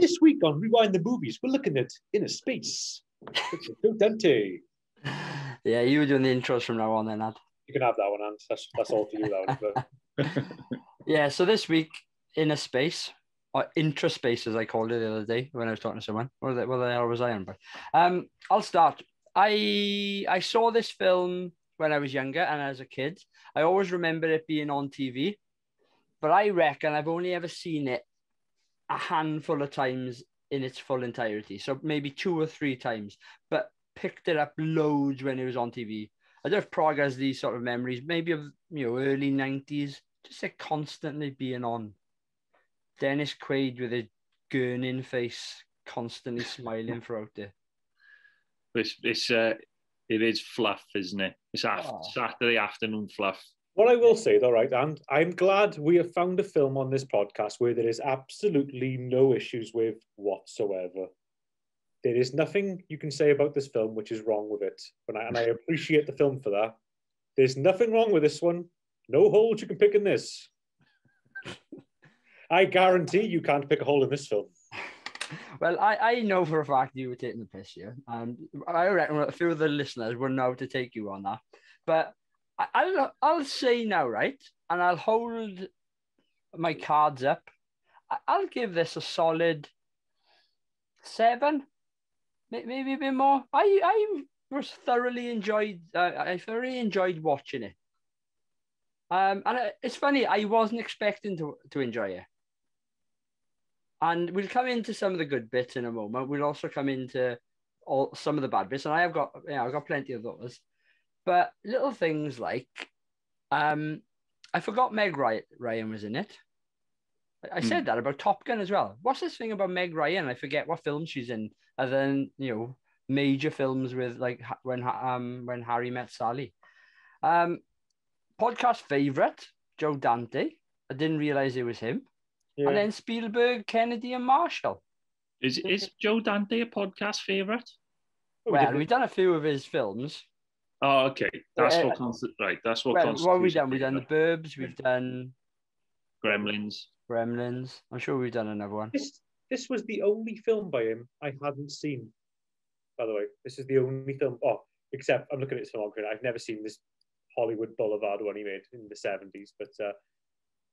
This week on Rewind the Movies, we're looking at Innerspace. It's a Joe Dante. Yeah, you were doing the intros from now on then, Ad. You can have that one, Ant. That's all for you, that one. Yeah, so this week, Innerspace, or Intraspace as I called it the other day when I was talking to someone. What the hell was I on about? I'll start. I saw this film when I was younger and as a kid. I always remember it being on TV, but I reckon I've only ever seen it a handful of times in its full entirety. So maybe 2 or 3 times, but picked it up loads when it was on TV. I don't know if Prague has these sort of memories, maybe of early 90s, just like constantly being on. Dennis Quaid with a gurning face, constantly smiling throughout it. It is fluff, isn't it? It's Saturday afternoon fluff. What I will say, though, right, and I'm glad we have found a film on this podcast where there is absolutely no issues with whatsoever. There is nothing you can say about this film which is wrong with it. And I appreciate the film for that. There's nothing wrong with this one. No holes you can pick in this. I guarantee you can't pick a hole in this film. Well, I know for a fact you were taking the piss here. And I reckon a few of the listeners will know to take you on that. But I'll say now, right? And I'll hold my cards up. I'll give this a solid 7. Maybe a bit more. I was thoroughly enjoyed. I thoroughly enjoyed watching it. And it's funny. I wasn't expecting to enjoy it. And we'll come into some of the good bits in a moment. We'll also come into some of the bad bits, and I've got plenty of those. But little things like, I forgot Meg Ryan was in it. I said that about Top Gun as well. What's this thing about Meg Ryan? I forget what film she's in, other than major films with like when Harry Met Sally. Podcast favorite Joe Dante. I didn't realize it was him. Yeah. And then Spielberg, Kennedy, and Marshall. Is Joe Dante a podcast favorite? Well, we've done a few of his films. Oh, okay. That's right. That's what. Well, what have we done? We've done The Burbs. We've done Gremlins. I'm sure we've done another one. This was the only film by him I hadn't seen. By the way, this is the only film. Oh, except I'm looking at his filmography. I've never seen this Hollywood Boulevard one he made in the 70s. But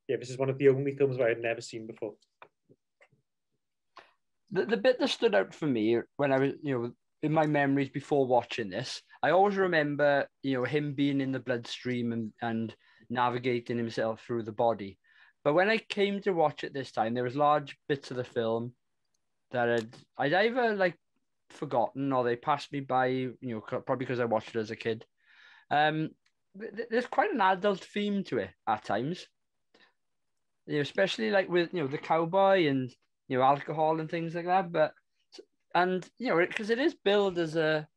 yeah, this is one of the only films I had never seen before. The bit that stood out for me when I was, in my memories before watching this, I always remember, him being in the bloodstream and navigating himself through the body. But when I came to watch it this time, there was large bits of the film that I'd either forgotten or they passed me by, probably because I watched it as a kid. There's quite an adult theme to it at times, especially with the cowboy and alcohol and things like that. Because it is billed as a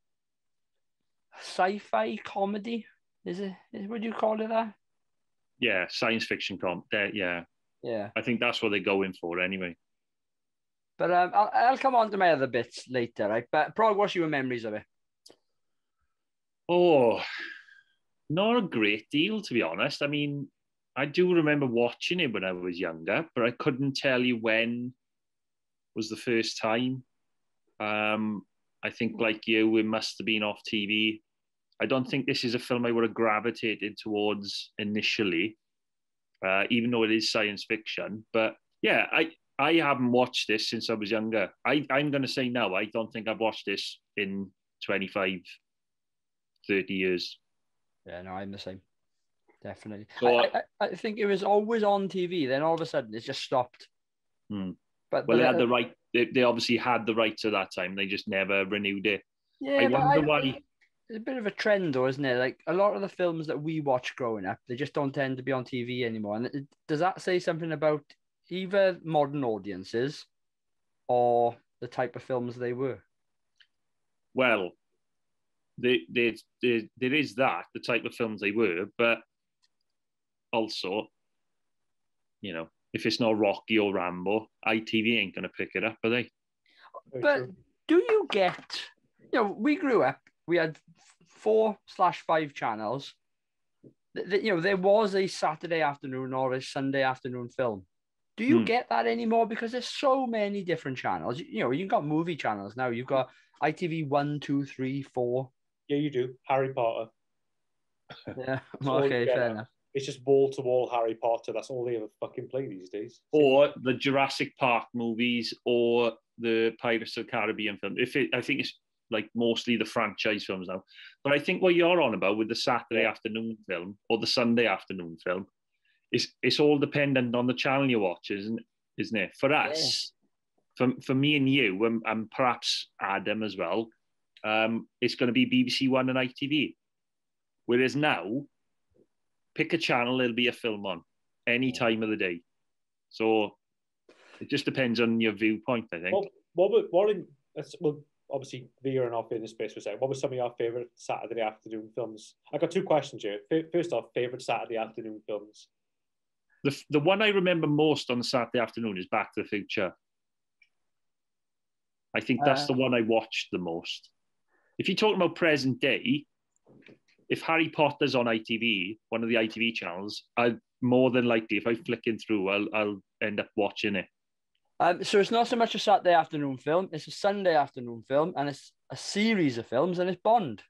sci-fi comedy, is it? Would you call it that? Yeah, science fiction yeah. I think that's what they're going for anyway. But I'll come on to my other bits later, right? But Prague, what's your memories of it? Oh, not a great deal, to be honest. I mean, I do remember watching it when I was younger, but I couldn't tell you when was the first time. I think, like you, it must have been off TV. I don't think this is a film I would have gravitated towards initially, even though it is science fiction. But yeah, I haven't watched this since I was younger. I'm going to say no, I don't think I've watched this in 25, 30 years. Yeah, no, I'm the same. Definitely. So, I think it was always on TV. Then all of a sudden, it just stopped. But they had the right. They obviously had the rights at that time. They just never renewed it. Yeah, I wonder why. It's a bit of a trend, though, isn't it? Like a lot of the films that we watch growing up, they just don't tend to be on TV anymore. And does that say something about either modern audiences or the type of films they were? Well, there is that, the type of films they were, but also, if it's not Rocky or Rambo, ITV ain't going to pick it up, are they? But do you get, we grew up, we had 4/5 channels. There was a Saturday afternoon or a Sunday afternoon film. Do you get that anymore? Because there's so many different channels. You've got movie channels now. You've got ITV 1, 2, 3, 4. Yeah, you do. Harry Potter. Yeah, okay, fair enough. It's just wall-to-wall Harry Potter. That's all they ever fucking play these days. Or the Jurassic Park movies or the Pirates of the Caribbean film. I think it's like mostly the franchise films now. But I think what you're on about with the Saturday afternoon film or the Sunday afternoon film is it's all dependent on the channel you watch, isn't it? For us, for me and you, and perhaps Adam as well, it's going to be BBC One and ITV. Whereas now, pick a channel, there'll be a film on any time of the day. So it just depends on your viewpoint, I think. Obviously, veering off Innerspace for a second, what were some of your favourite Saturday afternoon films? I got two questions here. First off, favourite Saturday afternoon films? The one I remember most on the Saturday afternoon is Back to the Future. I think that's the one I watched the most. If you're talking about present day, if Harry Potter's on ITV, one of the ITV channels, I'd more than likely, if I'm flicking through, I'll end up watching it. So it's not so much a Saturday afternoon film, it's a Sunday afternoon film, and it's a series of films, and it's Bond.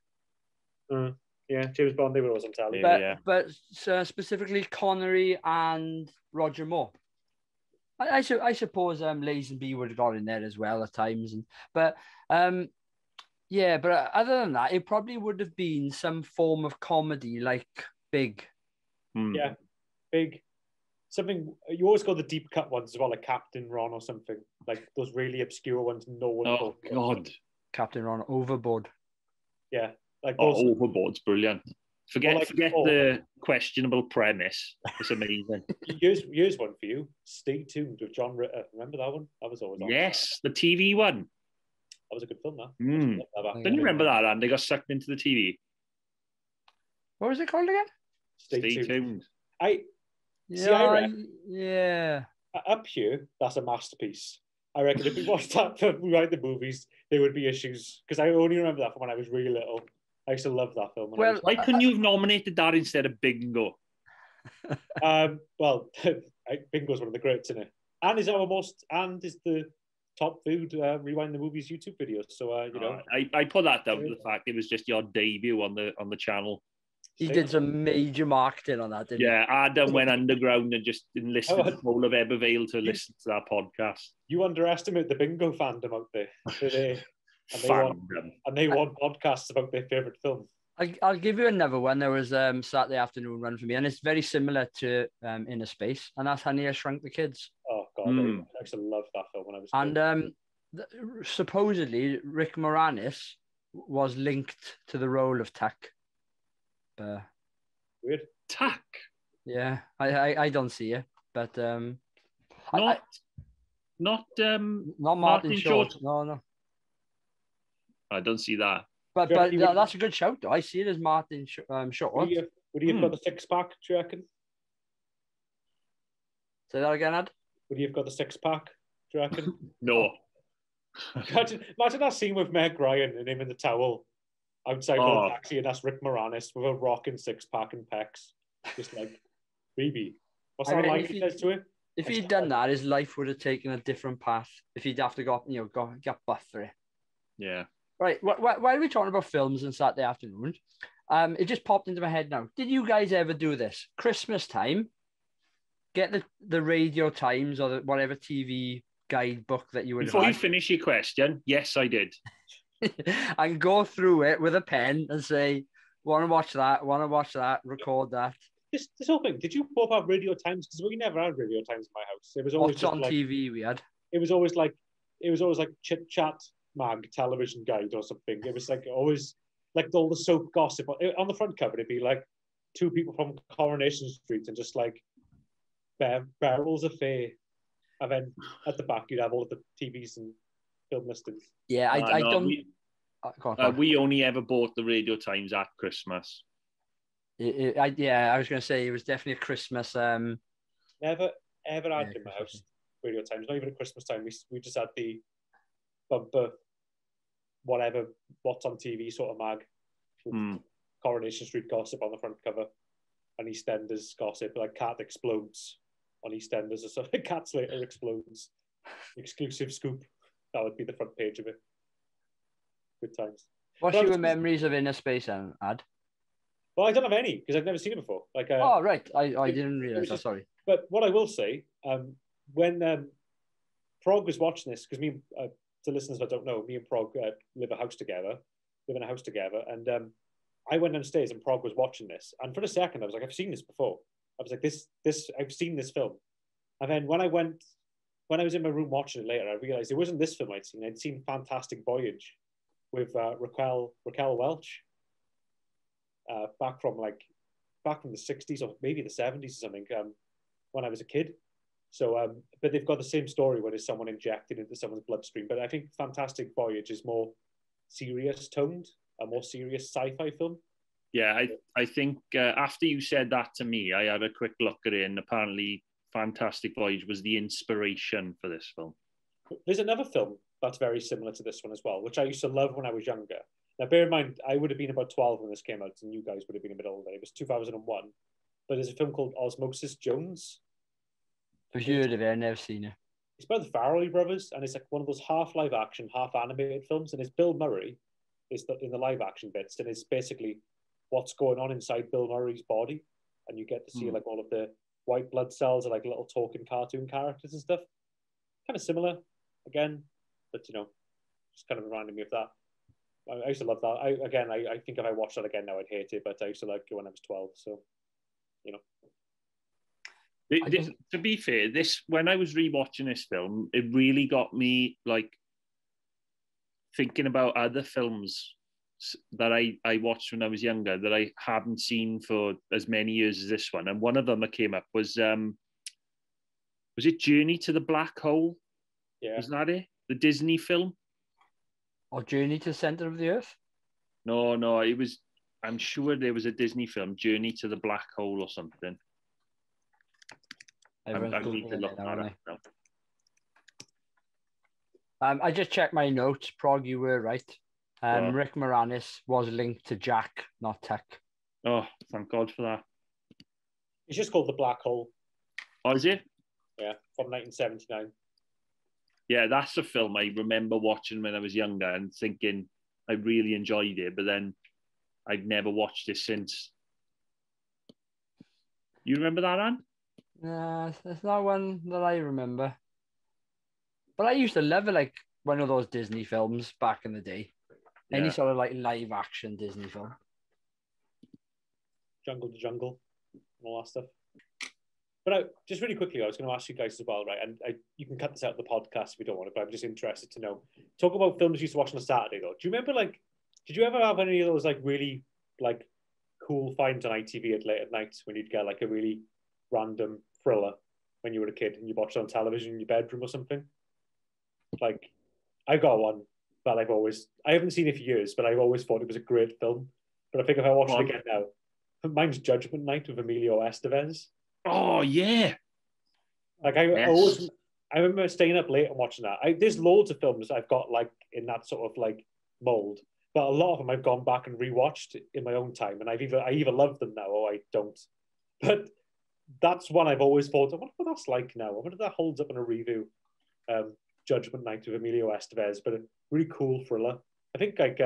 Yeah, James Bond, they were always on telly. But specifically Connery and Roger Moore. I suppose Lazenby would have got in there as well at times. But other than that, it probably would have been some form of comedy like Big. Yeah, Big. Something, you always got the deep cut ones as well, like Captain Ron or something. Like those really obscure ones no one Oh, God. Captain Ron, Overboard. Yeah. Like Overboard's brilliant. Forget the questionable premise. It's amazing. Here's one for you. Stay Tuned with John Ritter. Remember that one? That was always on. Yes, the TV one. That was a good film, that. Don't you remember that, and they got sucked into the TV? What was it called again? Stay tuned. Up here, that's a masterpiece. I reckon if we watched that film, we write the movies, there would be issues. Because I only remember that from when I was really little. I used to love that film. Why couldn't you have nominated that instead of Bingo? Bingo's one of the greats, isn't it? And is the top viewed Rewind the Movies YouTube videos. So I put that down to the fact it was just your debut on the channel. He did some major marketing on that, didn't he? Yeah, Adam went underground and just enlisted the whole of Ebervale to listen to that podcast. You underestimate the Bingo fandom out there. They want podcasts about their favourite film. I'll give you another one. There was Saturday afternoon run for me, and it's very similar to Innerspace, and that's Honey, I Shrunk the Kids. Oh, God, I actually loved that film when I was kid. And supposedly, Rick Moranis was linked to the role of Tuck. Weird. Tuck? Yeah, I don't see it, but not Martin Short. No. I don't see that. But that's a good shout, though. I see it as Martin Short. Would he have got the six-pack, do you reckon? Say that again, Ed? Would he have got the six-pack, do you reckon? No. Imagine that scene with Meg Ryan and him in the towel outside of the taxi, and that's Rick Moranis with a rocking six-pack and pecs. Just like, baby. What's that line he says to him? If he'd done that, his life would have taken a different path. If he'd have to get buff for it. Yeah. Right. While we're talking about films on Saturday afternoon, it just popped into my head now. Did you guys ever do this? Christmas time, get the Radio Times or whatever TV guidebook that you would have. Before you finish your question, yes, I did. And go through it with a pen and say, want to watch that, record that. This whole thing, did you both have Radio Times? Because we never had Radio Times in my house. It was always what's on TV we had. It was always like Chit Chat Mag television guide or something. It was like always like all the soap gossip. On the front cover, it'd be like two people from Coronation Street and just like barrels of fare. And then at the back, you'd have all of the TVs and film listings. Yeah, I don't. We only ever bought the Radio Times at Christmas. I was going to say it was definitely a Christmas. Never ever had in my house Radio Times. Not even at Christmas time. We just had the bumper, whatever, what's on TV sort of mag. With Coronation Street gossip on the front cover, and EastEnders gossip like Cat Explodes. on EastEnders or something. Cat Slater explodes. Exclusive scoop. That would be the front page of it. Good times. What's your memories of Innerspace, Ad? Well, I don't have any because I've never seen it before. Like, oh, right. I didn't realise that. Sorry. But what I will say, when Prog was watching this, because me, to listeners that don't know, me and Prog live in a house together, and I went downstairs and Prog was watching this, and for a second I was like, I've seen this before. I was like, I've seen this film, and then when I was in my room watching it later, I realised it wasn't this film I'd seen. I'd seen Fantastic Voyage with Raquel Welch, back from the 60s or maybe the 70s or something, when I was a kid. So, but they've got the same story where there's someone injected into someone's bloodstream. But I think Fantastic Voyage is more serious toned, a more serious sci-fi film. Yeah, I think after you said that to me, I had a quick look at it, and apparently Fantastic Voyage was the inspiration for this film. There's another film that's very similar to this one as well, which I used to love when I was younger. Now, bear in mind, I would have been about 12 when this came out, and you guys would have been a bit older. It was 2001. But there's a film called Osmosis Jones. I've heard of it, I've never seen it. It's by the Farrelly brothers, and it's like one of those half live action, half animated films. And it's Bill Murray is in the live action bits, and it's basically what's going on inside Bill Murray's body. And you get to see like all of the white blood cells and like little talking cartoon characters and stuff. Kind of similar, again, but just kind of reminding me of that. I used to love that. I think if I watched that again now, I'd hate it, but I used to like it when I was 12. So, To be fair, when I was rewatching this film, it really got me like thinking about other films that I watched when I was younger that I hadn't seen for as many years as this one. And one of them that came up was it Journey to the Black Hole? Yeah. Was that it? The Disney film? Or Journey to the Center of the Earth? No, it was, I'm sure there was a Disney film, Journey to the Black Hole or something. I need to look that up now. I just checked my notes. Prog, you were right. Rick Moranis was linked to Jack, not Tech. Oh, thank God for that. It's just called The Black Hole. Oh, is it? Yeah, from 1979. Yeah, that's a film I remember watching when I was younger and thinking I really enjoyed it, but then I've never watched it since. You remember that, Anne? Nah, it's not one that I remember. But I used to love it, like one of those Disney films back in the day. Yeah. Any sort of like live action Disney film. Jungle to Jungle, and all that stuff. But just really quickly, I was going to ask you guys as well, right? And you can cut this out of the podcast if you don't want it, but I'm just interested to know. Talk about films you used to watch on a Saturday, though. Do you remember, like, did you ever have any of those, like, really, like, cool finds on ITV late at night when you'd get, like, a really random thriller when you were a kid and you watched it on television in your bedroom or something? Like, I got one that I haven't seen it for years, but I've always thought it was a great film. But I think if I watch it again now, mine's Judgment Night with Emilio Estevez. Oh, yeah. Like, I remember staying up late and watching that. There's loads of films I've got, like, in that sort of, like, mold. But a lot of them I've gone back and rewatched in my own time. And I either love them now or I don't. But that's one I've always thought, I wonder what that's like now. I wonder if that holds up in a review. Judgment Night with Emilio Estevez, but a really cool thriller. I think, like,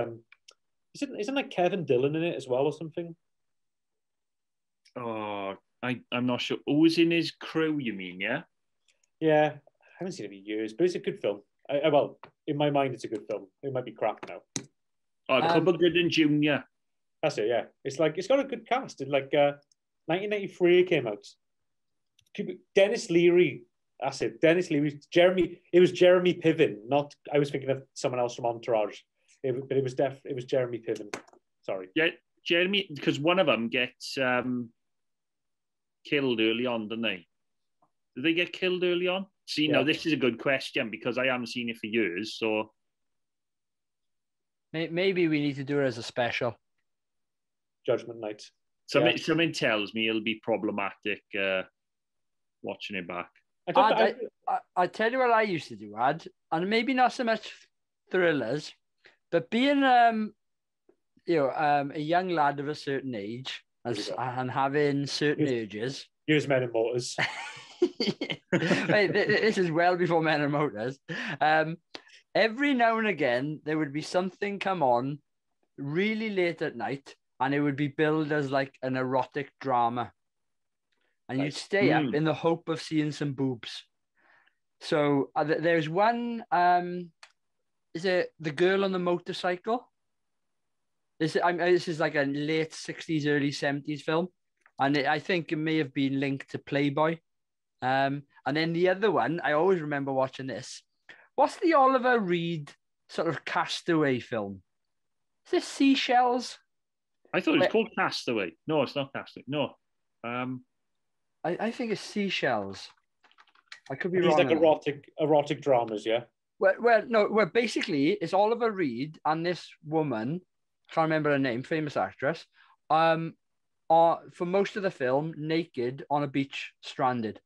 isn't like Kevin Dillon in it as well or something? Oh, I'm not sure. Who was in his crew, you mean, yeah? Yeah, I haven't seen it in years, but it's a good film. Well, in my mind, it's a good film. It might be crap now. Oh, Cuba Gooding Jr. That's it, yeah. It's got a good cast. In 1993 it came out. Dennis Leary. That's it. Dennis Leary. It was Jeremy Piven. Not. I was thinking of someone else from Entourage. But it was Jeremy Piven. Sorry. Yeah, Jeremy, because one of them gets killed early on, didn't they? Did they get killed early on? See, no, this is a good question because I haven't seen it for years. So maybe we need to do it as a special. Judgment Night. Something tells me it'll be problematic watching it back. I tell you what I used to do, Ad, and maybe not so much thrillers, but being a young lad of a certain age and having certain urges. Use Men and Motors. Wait, this is well before Men and Motors. Every now and again, there would be something come on really late at night, and it would be billed as like an erotic drama. And you'd stay up in the hope of seeing some boobs. So there's one, is it The Girl on the Motorcycle? This is like a late 60s, early 70s film. And I think it may have been linked to Playboy. And then the other one, I always remember watching this. What's the Oliver Reed sort of Castaway film? Is this Seashells? I thought it was called Castaway. No, it's not Castaway. No. I think it's Seashells. I could be These wrong. like erotic dramas, yeah? Well, basically, it's Oliver Reed and this woman, can't remember her name, famous actress, are for most of the film naked on a beach, stranded.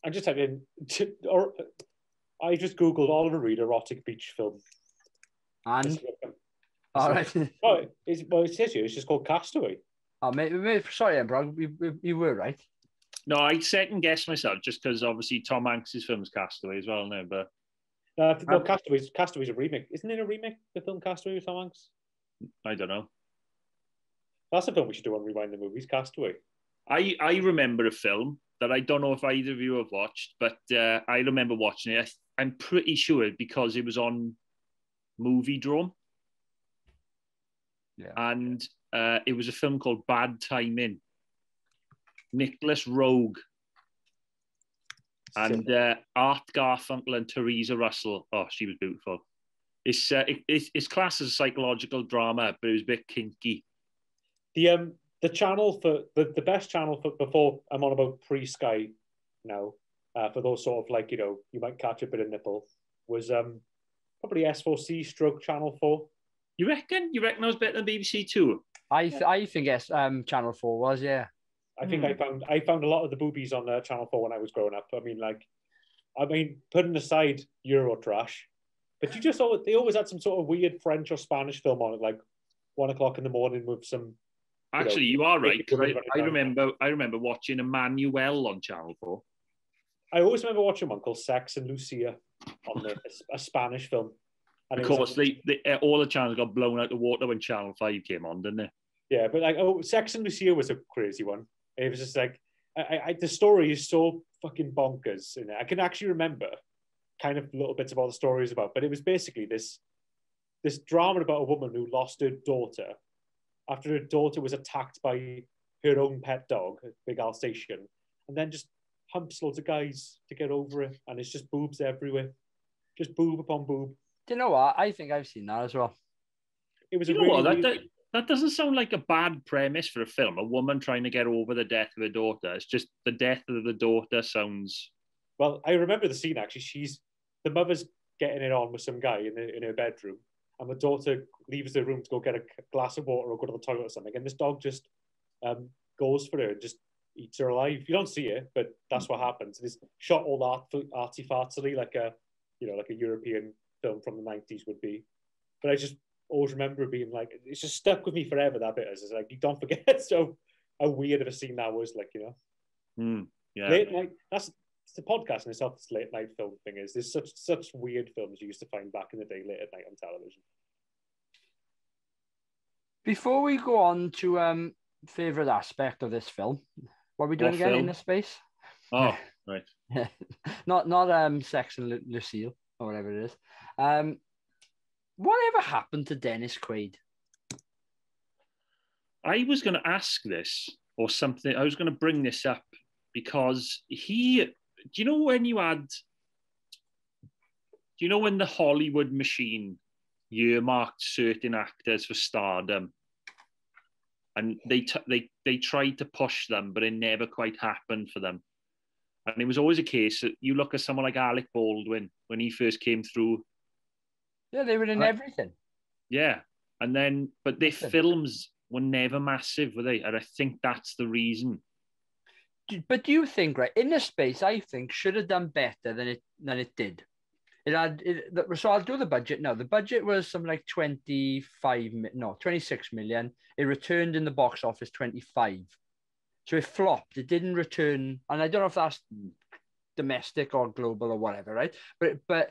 I just typed in, I just Googled Oliver Reed erotic beach film. And? All right. It says here, it's just called Castaway. Oh, maybe, sorry, Emperor, you were right. No, I second guess myself just because obviously Tom Hanks' film is Castaway as well now, but no, Castaway's a remake. Isn't it a remake, the film Castaway with Tom Hanks? I don't know. That's a film we should do on Rewind the Movies, Castaway. I remember a film that I don't know if either of you have watched, but I remember watching it. I'm pretty sure because it was on Movie Drome. Yeah. And it was a film called Bad Timing. Nicholas Rogue and Art Garfunkel and Teresa Russell. Oh, she was beautiful. It's classed as a psychological drama, but it was a bit kinky. The channel for the best channel for before I'm on about pre-Sky now, for those sort of like, you might catch a bit of nipple, was probably S4C stroke Channel 4. You reckon? You reckon I was better than BBC Two? I think yes, Channel 4 was, yeah. I think I found a lot of the boobies on Channel 4 when I was growing up. I mean, putting aside Euro trash, but they always had some sort of weird French or Spanish film on at like 1 o'clock in the morning with some. Actually, you are right. I remember watching Emmanuel on Channel 4. I always remember watching one called Sex and Lucia on there, a Spanish film. And of course, all the channels got blown out the water when Channel 5 came on, didn't they? Yeah, but Sex and Lucia was a crazy one. It was just like, the story is so fucking bonkers. And I can actually remember kind of little bits of what the story is about, but it was basically this drama about a woman who lost her daughter after her daughter was attacked by her own pet dog, a big Alsatian, and then just humps loads of guys to get over it, and it's just boobs everywhere. Just boob upon boob. Do you know what? I think I've seen that as well. It was that doesn't sound like a bad premise for a film. A woman trying to get over the death of her daughter. It's just the death of the daughter sounds. Well, I remember the scene actually. The mother's getting it on with some guy in her bedroom, and the daughter leaves the room to go get a glass of water or go to the toilet or something. And this dog just goes for her and just eats her alive. You don't see it, but that's what happens. It's shot all artsy fartsily, like a European film from the 90s would be. But I just always remember being like, it's just stuck with me forever, that bit. It's like, you don't forget so how weird of a scene that was, like, Yeah. Late night, it's the podcast in itself, this late night film thing is. There's such weird films you used to find back in the day late at night on television. Before we go on to favourite aspect of this film, what are we doing again? Innerspace? Oh, right. not Sex and Lucille or whatever it is. Whatever happened to Dennis Quaid? I was going to ask this or something. I was going to bring this up because do you know when the Hollywood machine earmarked certain actors for stardom and they tried to push them, but it never quite happened for them. And it was always a case that you look at someone like Alec Baldwin when he first came through. Yeah, they were in everything. Yeah. And then, but their films were never massive, were they? And I think that's the reason. But do you think, right, Innerspace, I think, should have done better than it did. So I'll do the budget now. The budget was something like 26 million. It returned in the box office 25. So it flopped. It didn't return. And I don't know if that's domestic or global or whatever, right? But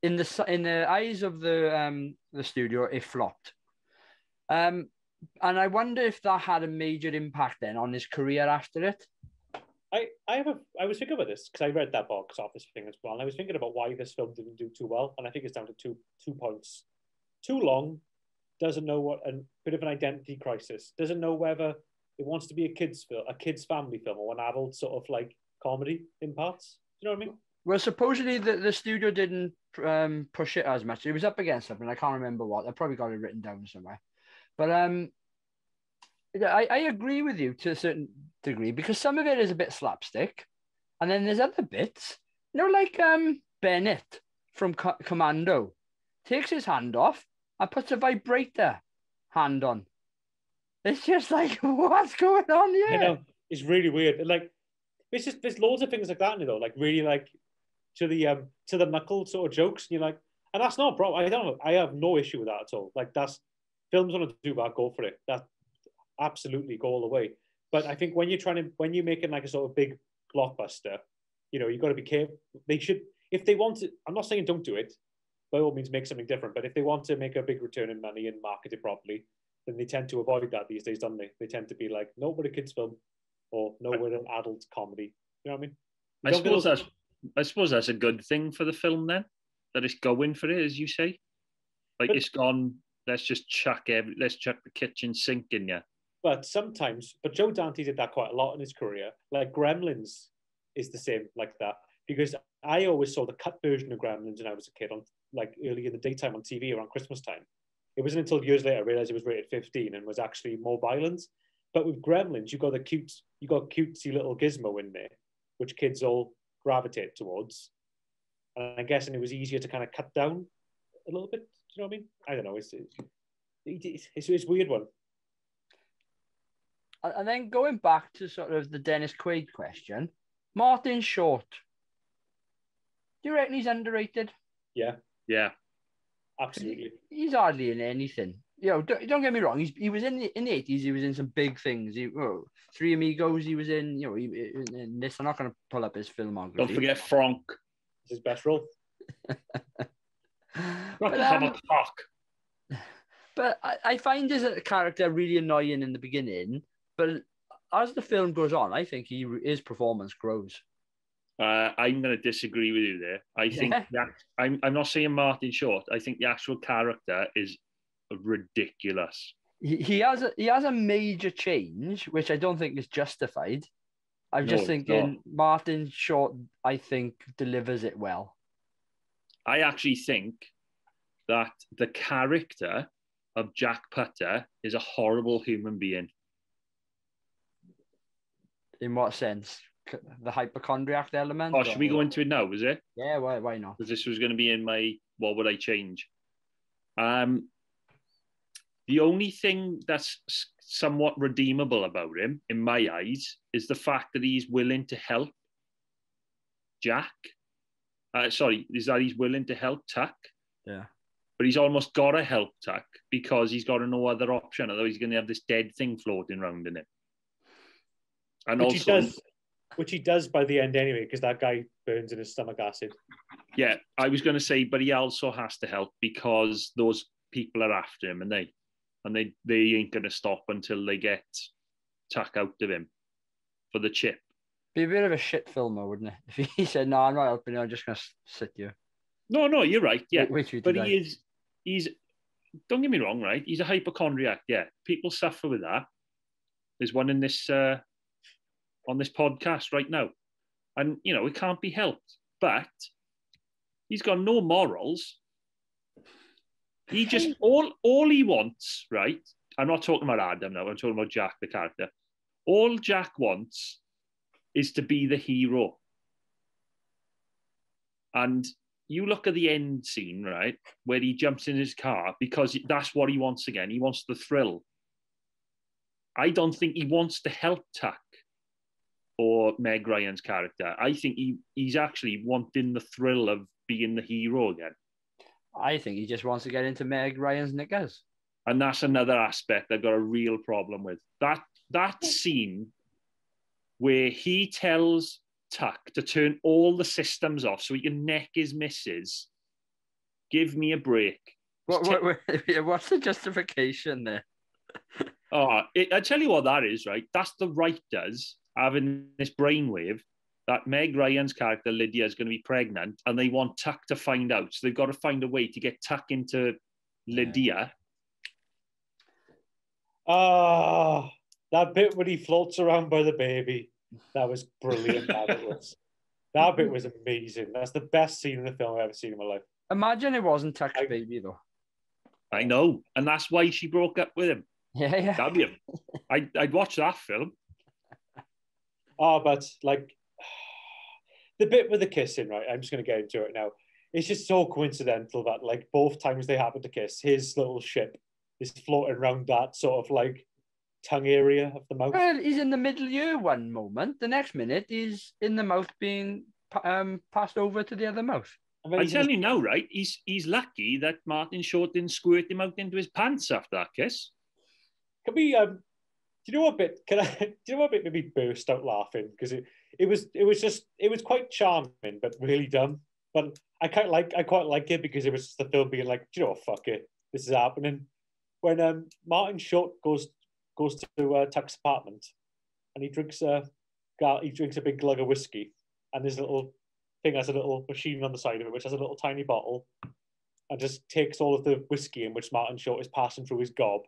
in the eyes of the studio, it flopped. And I wonder if that had a major impact then on his career after it. I was thinking about this because I read that box office thing as well, and I was thinking about why this film didn't do too well, and I think it's down to two points: too long, doesn't know what, a bit of an identity crisis, doesn't know whether it wants to be a kids family film or an adult sort of like comedy in parts. Do you know what I mean? Well, supposedly the studio didn't push it as much. It was up against something. I can't remember what. I probably got it written down somewhere. But I agree with you to a certain degree because some of it is a bit slapstick, and then there's other bits, like Bennett from Commando takes his hand off and puts a vibrator hand on. It's just like, what's going on here? I know, it's really weird. Like, it's just there's loads of things like that in it though, like really like to the knuckle sort of jokes, and you're like, and that's not a problem. I have no issue with that at all. Like that's films want to do that, go for it. That absolutely go all the way. But I think when you're making like a sort of big blockbuster, you've got to be careful. They should, if they want to, I'm not saying don't do it, by all means make something different, but if they want to make a big return in money and market it properly, then they tend to avoid that these days, don't they? They tend to be like, no, we're a kids film, or no, we're an adult comedy. You know what I mean? I suppose that's a good thing for the film then, that it's going for it, as you say. Like, it's gone, let's chuck the kitchen sink in you. But Joe Dante did that quite a lot in his career. Like Gremlins is the same like that, because I always saw the cut version of Gremlins when I was a kid on like early in the daytime on TV around Christmas time. It wasn't until years later I realized it was rated 15 and was actually more violent. But with Gremlins, you got cutesy little gizmo in there, which kids all gravitate towards. And I'm guessing it was easier to kind of cut down a little bit. Do you know what I mean? I don't know. It's a weird one. And then going back to sort of the Dennis Quaid question, Martin Short. Do you reckon he's underrated? Yeah. Absolutely. He's hardly in anything. Don't get me wrong. He was in the 80s. He was in some big things. Three Amigos. He was in. In this. I'm not going to pull up his filmography. Don't forget Frank. It's his best role. Not to have a talk. But I find his character really annoying in the beginning. But as the film goes on, I think his performance grows. I'm going to disagree with you there. I think that I'm not saying Martin Short. I think the actual character is ridiculous. He has a major change, which I don't think is justified. I'm just thinking Martin Short, I think, delivers it well. I actually think that the character of Jack Putter is a horrible human being. In what sense? The hypochondriac element? Oh, should we go into it now, is it? Yeah, why not? Because this was going to be in my what would I change? The only thing that's somewhat redeemable about him, in my eyes, is the fact that he's willing to help Jack. Is that he's willing to help Tuck. Yeah. But he's almost got to help Tuck because he's got no other option, although he's going to have this dead thing floating around in him. And which he does by the end anyway, because that guy burns in his stomach acid. Yeah, I was going to say, but he also has to help because those people are after him, and they ain't going to stop until they get Tuck out of him for the chip. Be a bit of a shit filmer, wouldn't it? If he said, "No, I'm not helping you. I'm just going to sit here." No, you're right. Yeah, but he's. Don't get me wrong, right? He's a hypochondriac. Yeah, people suffer with that. There's one in this on this podcast right now, and it can't be helped. But he's got no morals. He just all he wants, right? I'm not talking about Adam now. I'm talking about Jack, the character. All Jack wants is to be the hero. And you look at the end scene, right, where he jumps in his car because that's what he wants again. He wants the thrill. I don't think he wants to help Tuck or Meg Ryan's character. I think he's actually wanting the thrill of being the hero again. I think he just wants to get into Meg Ryan's knickers. And that's another aspect I've got a real problem with. That scene where he tells Tuck to turn all the systems off so he can neck his missus. Give me a break. What's the justification there? I tell you what that is, right? That's the writers having this brainwave that Meg Ryan's character, Lydia, is going to be pregnant, and they want Tuck to find out. So they've got to find a way to get Tuck into Lydia. That bit when he floats around by the baby, that was brilliant. That bit was amazing. That's the best scene in the film I've ever seen in my life. Imagine it wasn't Tuck's baby, though. I know, and that's why she broke up with him. Yeah. That'd be I'd watch that film. But like the bit with the kissing, right? I'm just going to get into it now. It's just so coincidental that like both times they happen to kiss, his little ship is floating around that sort of like tongue area of the mouth. Well, he's in the middle ear one moment. The next minute, he's in the mouth being passed over to the other mouth. I tell you now, right? He's lucky that Martin Short didn't squirt him out into his pants after that kiss. Can we? Do you know what bit? Do you know what bit made me burst out laughing because it was quite charming but really dumb. But I quite like it because it was just the film being like, do you know what? Fuck it, this is happening. When Martin Short goes to Tuck's apartment and he drinks a big glug of whiskey, and his little thing has a little machine on the side of it which has a little tiny bottle and just takes all of the whiskey in which Martin Short is passing through his gob.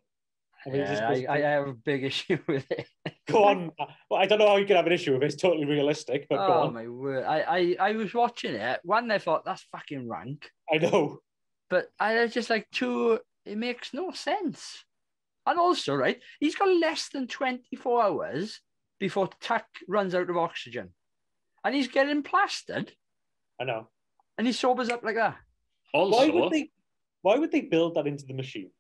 I have a big issue with it. Go on. Well, I don't know how you can have an issue with it. It's totally realistic, but go on. Oh, my word. I was watching it. One, I thought, that's fucking rank. I know. But I was just like, two, it makes no sense. And also, right, he's got less than 24 hours before Tuck runs out of oxygen. And he's getting plastered. I know. And he sobers up like that. Also, why would they build that into the machine?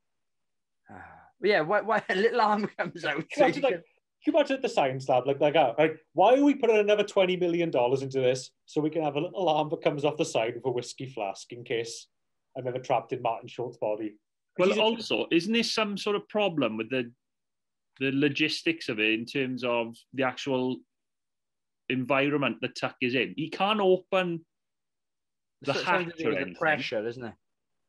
Yeah, why a little arm comes out? Can you imagine the science lab like why are we putting another $20 million into this so we can have a little arm that comes off the side of a whiskey flask in case I'm ever trapped in Martin Short's body? Well, also, isn't there some sort of problem with the logistics of it in terms of the actual environment that Tuck is in? He can't open the hatch or anything. The pressure, isn't it?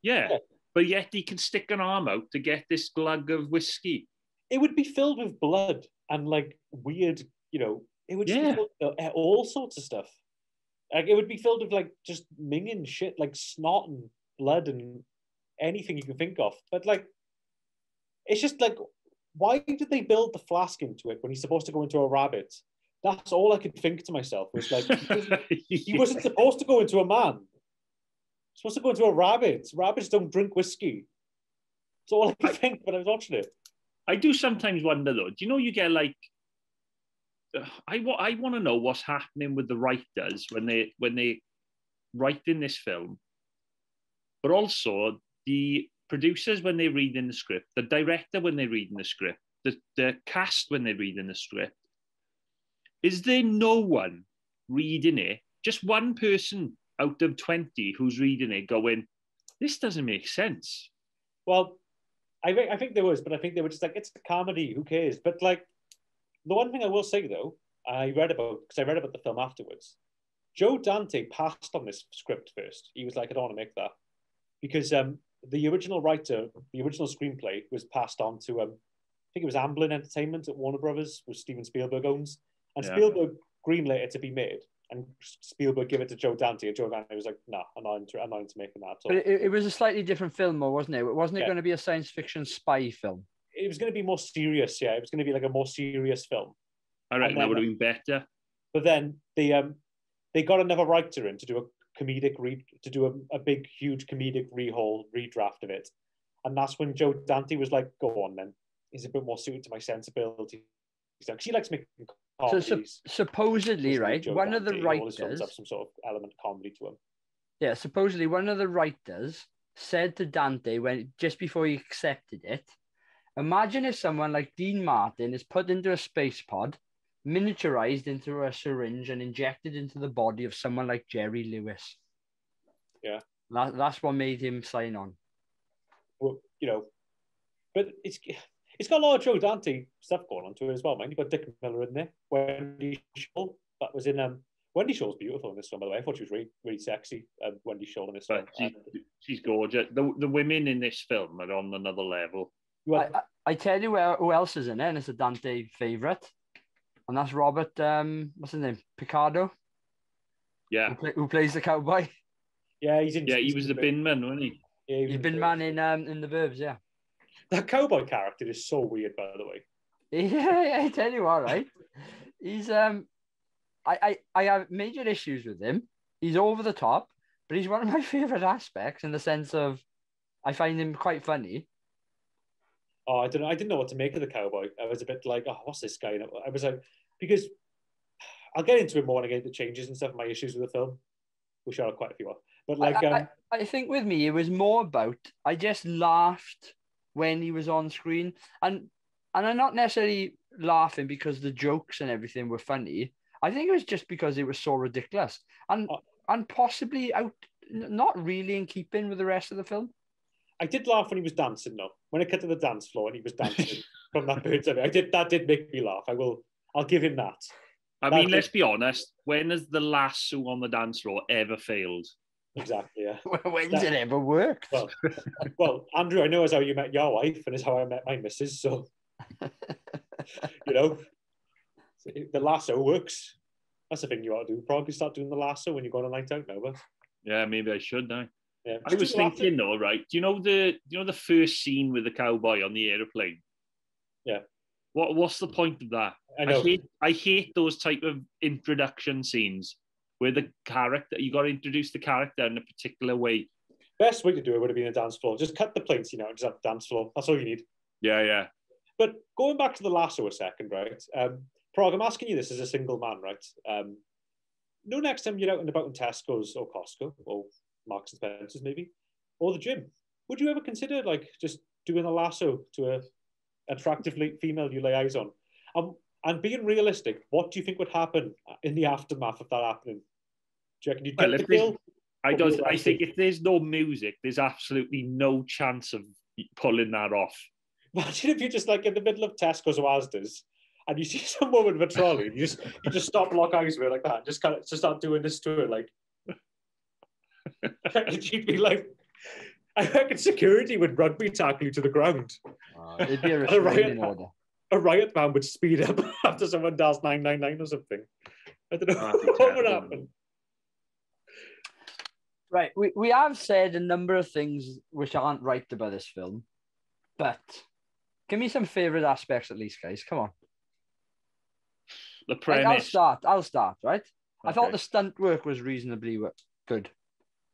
Yeah. But yet he can stick an arm out to get this glug of whiskey. It would be filled with blood and like weird, it would just be filled with all sorts of stuff. Like it would be filled with like just minging shit, like snot and blood and anything you can think of. But like, it's just like, why did they build the flask into it when he's supposed to go into a rabbit? That's all I could think to myself was like, he wasn't supposed to go into a man. Supposed to go into a rabbit. Rabbits don't drink whiskey. That's all I could think when I was watching it. I do sometimes wonder though. Do you know you get like? I want to know what's happening with the writers when they write in this film, but also the producers when they're reading the script, the director when they're reading the script, the cast when they're reading the script. Is there no one reading it? Just one person out of 20 who's reading it going, this doesn't make sense. Well, I think there was, but I think they were just like, it's a comedy, who cares? But like, the one thing I will say though, I read about the film afterwards, Joe Dante passed on this script first. He was like, I don't want to make that. Because the original writer, the original screenplay was passed on to, I think it was Amblin Entertainment at Warner Brothers, which Steven Spielberg owns. And Spielberg greenlit it to be made. And Spielberg gave it to Joe Dante, and Joe Dante was like, "No, I'm not into making that." But it was a slightly different film, though, wasn't it? Wasn't it going to be a science fiction spy film? It was going to be more serious, yeah. It was going to be like a more serious film. I reckon that would have been better. But then they got another writer in to do a big, huge comedic redraft of it, and that's when Joe Dante was like, "Go on, then. He's a bit more suited to my sensibilities." She likes making comedies. So supposedly, right, one of the writers have some sort of element of comedy to him. Yeah, supposedly one of the writers said to Dante just before he accepted it, imagine if someone like Dean Martin is put into a space pod, miniaturized into a syringe and injected into the body of someone like Jerry Lewis. Yeah. That's what made him sign on. Well, but It's got a lot of Joe Dante stuff going on to it as well, man. You've got Dick Miller in there. Wendy Shaw, that was in Wendy Shaw's beautiful in this film, by the way. I thought she was really, really sexy. Wendy Shaw in this film. She's gorgeous. The women in this film are on another level. I tell you who else is in it, and it's a Dante favourite, and that's Robert. What's his name? Picardo. Yeah. Who plays the cowboy? Yeah, he's in. Yeah, he was the bin man, wasn't he? Yeah, he's bin man in the Burbs. Yeah. That cowboy character is so weird, by the way. Yeah, I tell you what, right? He's I have major issues with him. He's over the top, but he's one of my favourite aspects in the sense of I find him quite funny. Oh, I don't know. I didn't know what to make of the cowboy. I was a bit like, oh, what's this guy? I was like, because I'll get into it more when I get the changes and stuff, my issues with the film, which are quite a few. But like, I think with me, it was more about I just laughed when he was on screen, and I'm not necessarily laughing because the jokes and everything were funny. I think it was just because it was so ridiculous and possibly not really in keeping with the rest of the film. I did laugh when he was dancing, though. When I cut to the dance floor and he was dancing from that bird's eye, that did make me laugh. I'll give him that. I mean, let's be honest. When has the lasso on the dance floor ever failed? Exactly, yeah. When's it ever worked? Well, Andrew, I know is how you met your wife and is how I met my missus, so, you know, the lasso works. That's the thing you ought to do. Probably start doing the lasso when you go on a night out now, but... Yeah, maybe I should now. Yeah. I was thinking though, right? Do you know the first scene with the cowboy on the aeroplane? Yeah. What's the point of that? I know. I hate those type of introduction scenes where the character you got to introduce the character in a particular way. Best way to do it would have been a dance floor. Just cut the plates, and just have a dance floor. That's all you need. Yeah. But going back to the lasso a second, right? Prog, I'm asking you this as a single man, right? No, next time you're out and about in Tesco's or Costco or Marks and Spencer's maybe, or the gym, would you ever consider like just doing a lasso to a attractive female you lay eyes on? And being realistic, what do you think would happen in the aftermath of that happening? Do you reckon you'd get the girl? I think if there's no music, there's absolutely no chance of pulling that off. Imagine if you're just like in the middle of Tesco's or Asda's and you see some woman with a trolley, and you just stop, lock eyes with her like that, and just kind of just start doing this to her, like. And she'd be like, I reckon security would rugby tackle you to the ground. It'd be a restraining order. A riot van would speed up after someone dials 999 or something. I don't know what would happen. Right, we have said a number of things which aren't right about this film, but give me some favourite aspects at least, guys. Come on. The premise. I'll start, right? Okay. I thought the stunt work was reasonably good.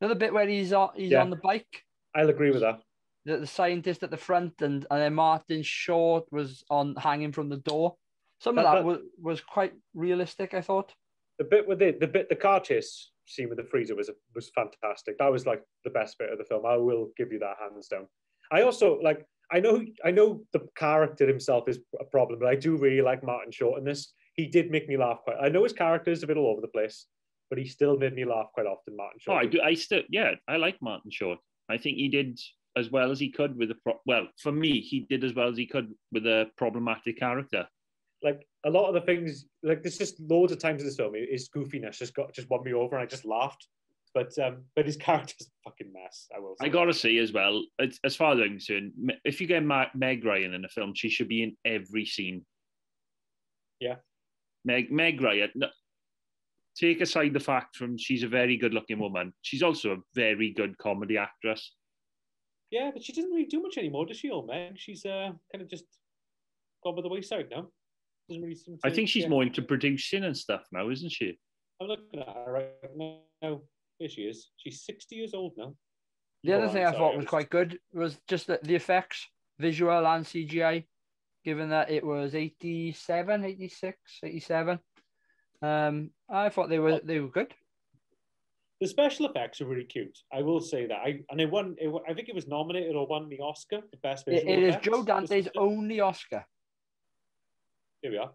Another bit where he's on the bike. I'll agree with that. The scientist at the front and then Martin Short was hanging from the door. Some of that was quite realistic, I thought. The bit with the car chase scene with the freezer was fantastic. That was like the best bit of the film. I will give you that hands down. I also like. I know the character himself is a problem, but I do really like Martin Short in this. He did make me laugh quite. I know his character is a bit all over the place, but he still made me laugh quite often. Martin Short. Oh, I do. I like Martin Short. I think he did as well as he could with for me, he did as well as he could with a problematic character. Like a lot of the things, like there's just loads of times in this film, his goofiness just won me over, and I just laughed. But his character's a fucking mess. I gotta say as well, as far as I'm concerned, if you get Meg Ryan in a film, she should be in every scene. Yeah, Meg Ryan. Take aside the fact she's a very good-looking woman, she's also a very good comedy actress. Yeah, but she doesn't really do much anymore, does she, old Meg? She's kind of just gone by the wayside now. Doesn't really seem to, I think she's more into producing and stuff now, isn't she? I'm looking at her right now. Here she is. She's 60 years old now. The other thing I thought was quite good was just the effects, visual and CGI, given that it was 87, 86, 87. I thought they were good. The special effects are really cute. I will say that. I think it was nominated or won the Oscar for best visual effects. It is Joe Dante's only Oscar. Here we are.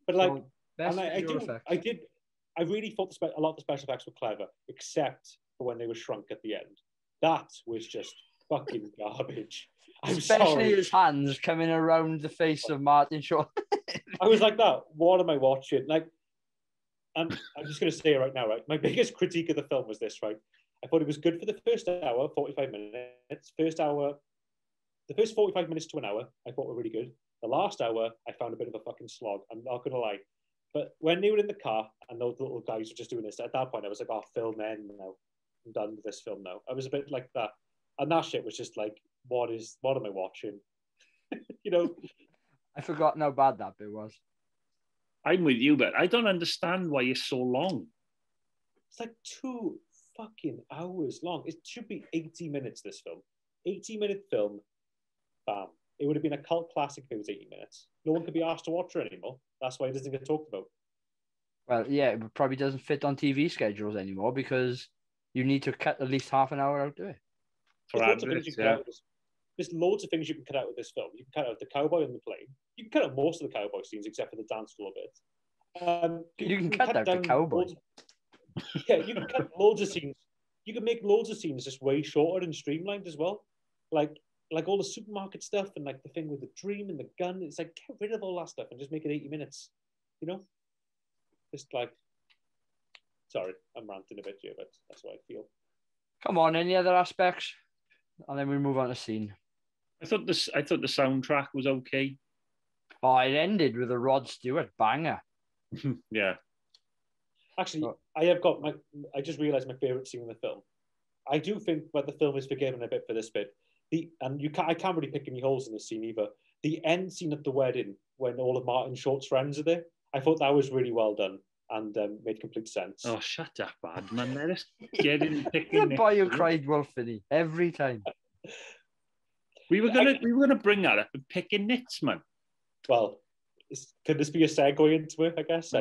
But like, I really thought a lot of the special effects were clever, except for when they were shrunk at the end. That was just fucking garbage. I'm Especially sorry. his hands coming around the face of Martin Short. I was like that. What am I watching? Like, and I'm just going to say it right now, right? My biggest critique of the film was this, right? I thought it was good for the first hour, 45 minutes. The first 45 minutes to an hour, I thought were really good. The last hour, I found a bit of a fucking slog. I'm not going to lie. But when they were in the car and those little guys were just doing this, at that point, I was like, oh, film end now. I'm done with this film now. I was a bit like that. And that shit was just like, what am I watching? You know? I forgot how bad that bit was. I'm with you, but I don't understand why it's so long. It's like 2 fucking hours long. It should be 80 minutes, this film. 80-minute film. Bam. It would have been a cult classic if it was 80 minutes. No one could be asked to watch it anymore. That's why it doesn't get talked about. Well, yeah, it probably doesn't fit on TV schedules anymore because you need to cut at least half an hour out of it. There's loads of things you can cut out of this film. You can cut out the cowboy on the plane. You can cut out most of the cowboy scenes except for the dance floor bit. You can cut out the cowboy. Yeah, you can cut loads of scenes. You can make loads of scenes just way shorter and streamlined as well. Like all the supermarket stuff and like the thing with the dream and the gun. It's like, get rid of all that stuff and just make it 80 minutes. You know? Just like, sorry, I'm ranting a bit here, but that's what I feel. Come on, any other aspects? And then we move on to scene. I thought the soundtrack was okay. Oh, it ended with a Rod Stewart banger. Yeah. Actually, I just realised my favourite scene in the film. I do think that the film is forgiven a bit for this bit. I can't really pick any holes in this scene either. The end scene at the wedding, when all of Martin Short's friends are there, I thought that was really well done and made complete sense. Oh, shut up, bad man. Let us get in and pick in. The boy who cried wolf, Vinny, every time. We were gonna bring that up and pick in nits, man. Well, could this be a segue into it, I guess?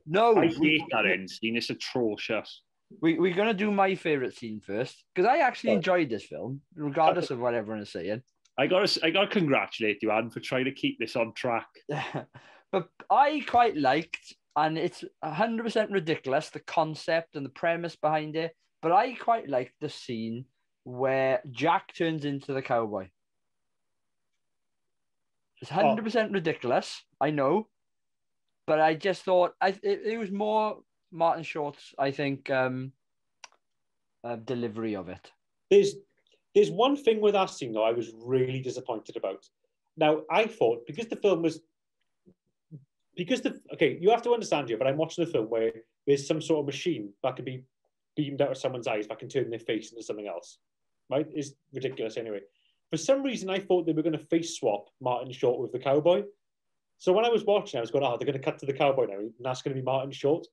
No. I hate that end scene. It's atrocious. We're going to do my favourite scene first, because I actually enjoyed this film, regardless of what everyone is saying. I got to congratulate you, Adam, for trying to keep this on track. But I quite liked, and it's 100% ridiculous, the concept and the premise behind it, but I quite liked the scene where Jack turns into the cowboy. It's 100% ridiculous, I know, but I just thought it was more Martin Short's, I think, delivery of it. There's one thing with that scene, though, I was really disappointed about. Now, I thought, you have to understand here, but I'm watching a film where there's some sort of machine that can be beamed out of someone's eyes that can turn their face into something else, right? It's ridiculous anyway. For some reason, I thought they were going to face swap Martin Short with the cowboy. So when I was watching, I was going, they're going to cut to the cowboy now, and that's going to be Martin Short.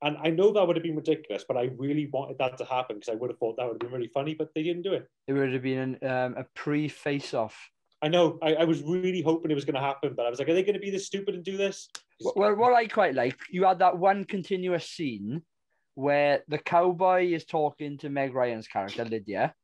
And I know that would have been ridiculous, but I really wanted that to happen because I would have thought that would have been really funny, but they didn't do it. It would have been a pre-face-off. I know. I was really hoping it was going to happen, but I was like, are they going to be this stupid and do this? Well, what I quite like, you had that one continuous scene where the cowboy is talking to Meg Ryan's character, Lydia,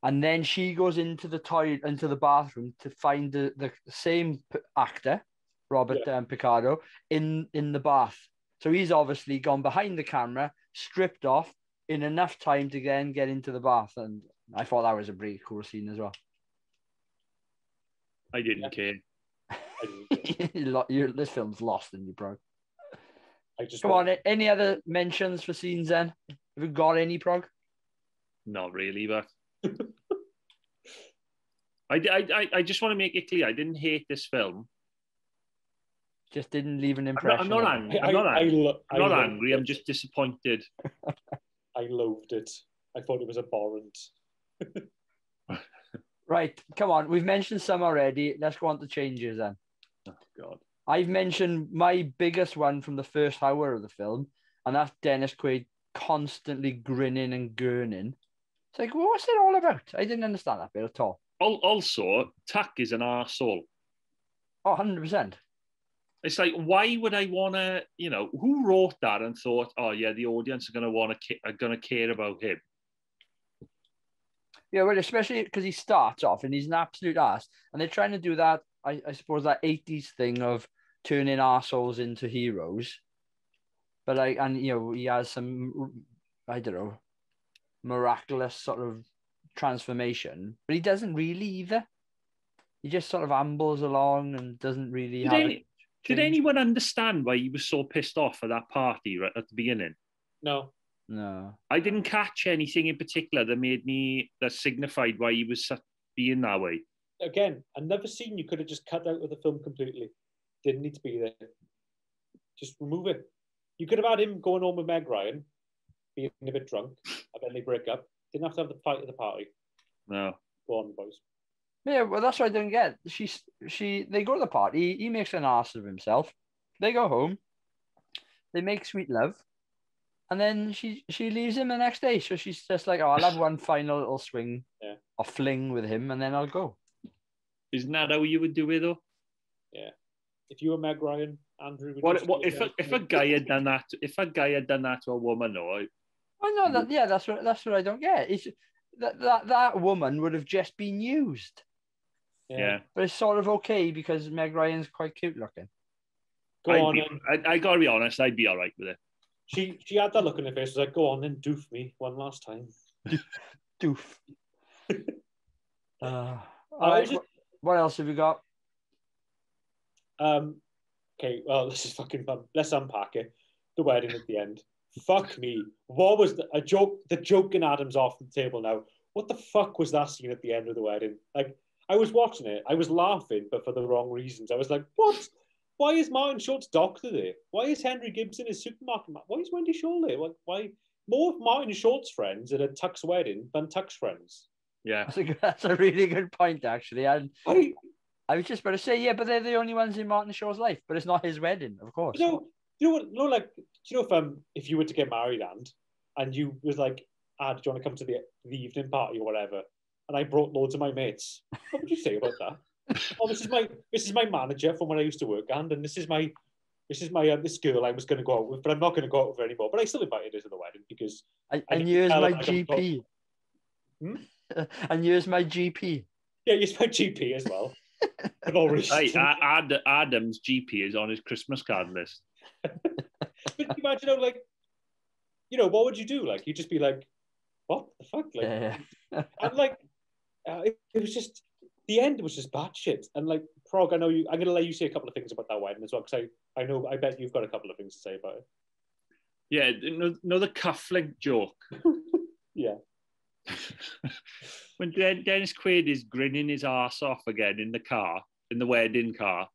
and then she goes into the bathroom to find the same actor, Robert Picardo, in the bath. So he's obviously gone behind the camera, stripped off in enough time to then get into the bath. And I thought that was a pretty cool scene as well. I didn't care. This film's lost in you, bro. Come on, any other mentions for scenes then? Have you got any, Prog? Not really, but I just want to make it clear, I didn't hate this film. Just didn't leave an impression. I'm not angry. I'm not angry. I'm just disappointed. I loathed it. I thought it was abhorrent. Right, come on. We've mentioned some already. Let's go on to changes then. Oh, God. I've mentioned my biggest one from the first hour of the film, and that's Dennis Quaid constantly grinning and gurning. It's like, what's it all about? I didn't understand that bit at all. Also, Tack is an arsehole. Oh, 100%. It's like, why would I want to, who wrote that and thought, oh, yeah, the audience are going to care about him? Yeah, well, especially because he starts off and he's an absolute ass. And they're trying to do that, I suppose, that 80s thing of turning arseholes into heroes. But, he has some, I don't know, miraculous sort of transformation, but he doesn't really either. He just sort of ambles along and doesn't really Did anyone understand why he was so pissed off at that party right at the beginning? No. I didn't catch anything in particular that signified why he was being that way. Again, another scene you could have just cut out of the film completely. Didn't need to be there. Just remove it. You could have had him going home with Meg Ryan, being a bit drunk, and then they break up. Didn't have to have the fight at the party. No. Go on, boys. Yeah, well, that's what I don't get. They go to the party. He makes an ass of himself. They go home. They make sweet love, and then she leaves him the next day. So she's just like, "Oh, I'll have one final little swing or fling with him, and then I'll go." Isn't that how you would do it, though? Yeah. If you were Meg Ryan, Andrew, if a guy had done that? If a guy had done that to a woman, though. Well, no, that's what I don't get. It's that woman would have just been used. Yeah. But it's sort of okay because Meg Ryan's quite cute looking. I gotta be honest, I'd be all right with it. She had that look on her face. Was like, go on then, doof me one last time. Doof. All right. What else have we got? Okay, well, this is fucking fun. Let's unpack it. The wedding at the end. Fuck me. What was a joke? The joke in Adam's off the table now. What the fuck was that scene at the end of the wedding? Like, I was watching it. I was laughing, but for the wrong reasons. I was like, what? Why is Martin Short's doctor there? Why is Henry Gibson his supermarket man? Why is Wendy Shaw there? Why? More of Martin Short's friends at a Tuck's wedding than Tuck's friends. Yeah. That's a really good point, actually. I was just about to say, yeah, but they're the only ones in Martin Shaw's life, but it's not his wedding, of course. You know what, if you were to get married and you was like, do you want to come to the evening party or whatever? And I brought loads of my mates. What would you say about that? Oh, this is my manager from when I used to work, and this is my this girl I was going to go out with, but I'm not going to go out with her anymore. But I still invited her to the wedding because and here's my GP. And here's my GP. Yeah, here's my GP as well. I've already. Adam's GP is on his Christmas card list. But imagine how, like, what would you do? Like, you'd just be like, what the fuck? Like, and like, it was just, the end was just batshit. And like, Prog, I know you, I'm going to let you say a couple of things about that wedding as well, because I bet you've got a couple of things to say about it. Yeah, the cufflink joke. Yeah. When Dennis Quaid is grinning his ass off again in the wedding car,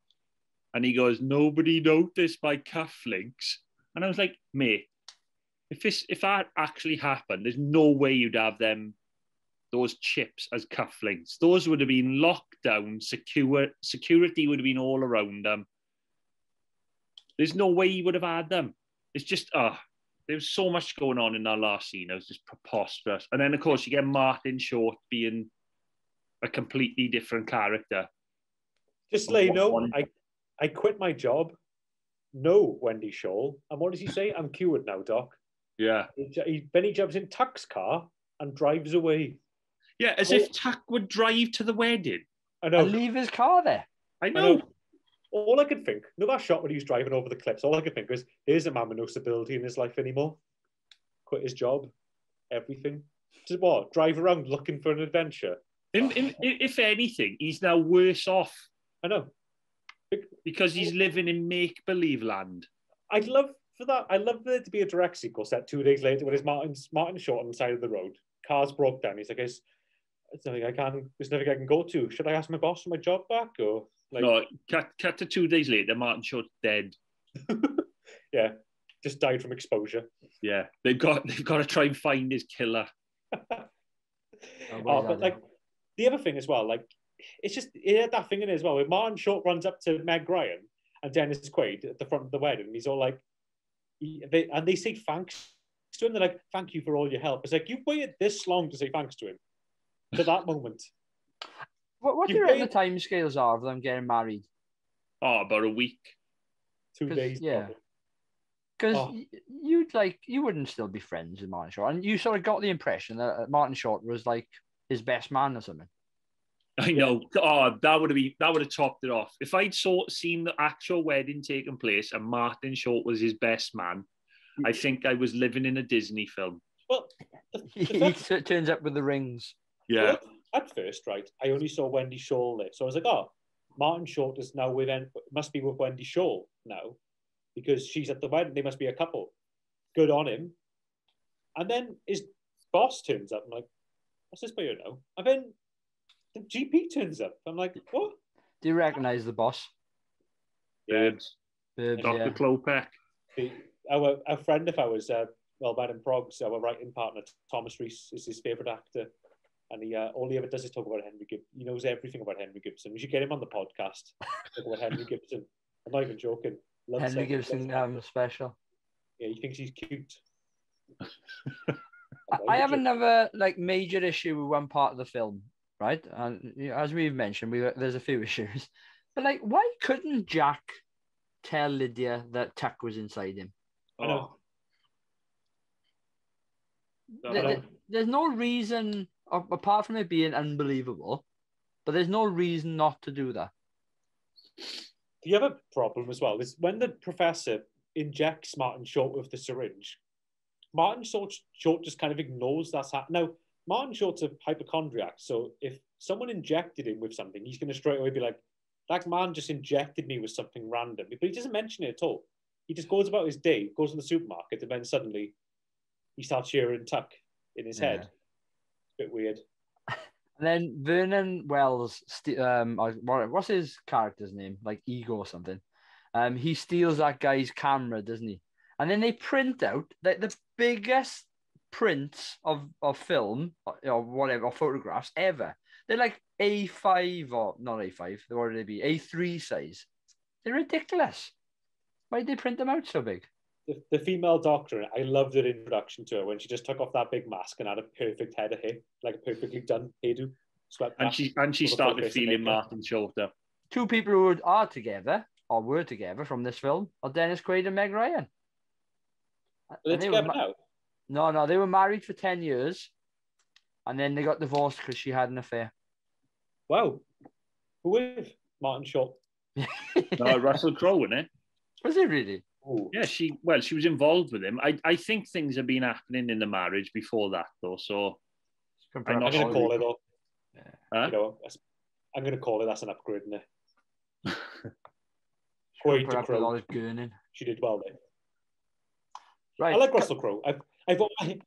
and he goes, "Nobody noticed my cufflinks," and I was like, mate, if that actually happened, there's no way you'd have those chips as cufflinks. Those would have been locked down, security would have been all around them. There's no way you would have had them. It's just, there was so much going on in that last scene. It was just preposterous. And then, of course, you get Martin Short being a completely different character. Just to let you know, I quit my job. No, Wendy Shaw. And what does he say? I'm cured now, Doc. Yeah. Then he jumps in Tuck's car and drives away. Yeah, as if Tuck would drive to the wedding. I know. And leave his car there. I know. All I could think, that shot when he was driving over the cliffs, all I could think was, here's a man with no stability in his life anymore. Quit his job. Everything. Just what? Drive around looking for an adventure. If anything, he's now worse off. I know. Because he's living in make-believe land. I'd love for that. I'd love there to be a direct sequel set 2 days later when it's Martin Short on the side of the road. Car's broke down. He's like, there's nothing I can go to. Should I ask my boss for my job back? Or like, no, cut to 2 days later, Martin Short's dead. Yeah, just died from exposure. Yeah, they've got to try and find his killer. But like the other thing as well, like it's just that thing in it as well. When Martin Short runs up to Meg Ryan and Dennis Quaid at the front of the wedding, and he's all like, they say thanks to him. They're like, "Thank you for all your help." It's like, you've waited this long to say thanks to him. To that moment. What do you reckon the timescales are of them getting married? Oh, about a week. 2 days. Yeah. Because you wouldn't still be friends with Martin Short, and you sort of got the impression that Martin Short was like his best man or something. I know. Oh, that would have topped it off. If I'd seen the actual wedding taking place and Martin Short was his best man, I think I was living in a Disney film. Well, he turns up with the rings. Yeah. Well, at first, right, I only saw Wendy Shaw there. So I was like, oh, Martin Short is now must be with Wendy Shaw now because she's at the wedding. They must be a couple. Good on him. And then his boss turns up. I'm like, what's this by you now? And then the GP turns up. I'm like, what? Do you recognise the boss? Burbs. Burbs, Dr. yeah. Klopek. Our friend, if I was, man in Progs, our writing partner, Thomas Rees, is his favourite actor. And he all he ever does is talk about Henry Gibson. He knows everything about Henry Gibson. We should get him on the podcast. Talk about Henry Gibson. I'm not even joking. Henry Gibson special. Yeah, he thinks he's cute. I have another major issue with one part of the film, right? And as we've mentioned, there's a few issues. But why couldn't Jack tell Lydia that Tuck was inside him? I know. There's no reason, apart from it being unbelievable, but there's no reason not to do that. The other problem as well is when the professor injects Martin Short with the syringe, Martin Short just kind of ignores that's happening. Now, Martin Short's a hypochondriac, so if someone injected him with something, he's going to straight away be like, that man just injected me with something random. But he doesn't mention it at all. He just goes about his day, goes to the supermarket, and then suddenly he starts hearing Tuck in his head. It's a bit weird. And then Vernon Wells, what's his character's name? Like Ego or something. He steals that guy's camera, doesn't he? And then they print out the biggest prints of film or whatever, or photographs ever. They're like A5 or not A5, what would they be? A3 size. They're ridiculous. Why did they print them out so big? The female doctor, I loved her introduction to her when she just took off that big mask and had a perfect head of hair, like a perfectly done hairdo. And she started feeling Martin Shorter. Two people who are together or were together from this film are Dennis Quaid and Meg Ryan. They're together now? No, they were married for 10 years and then they got divorced because she had an affair. Wow. Who with? Martin Short. Russell Crowe, wasn't it? Was it really? Ooh. Yeah, she was involved with him. I think things have been happening in the marriage before that, though. So I'm going to call it, though. Huh? You know, I'm going to call it. That's an upgrade, isn't it? Quaid to Crowe. She did well there. Right. I like Russell Crowe. I think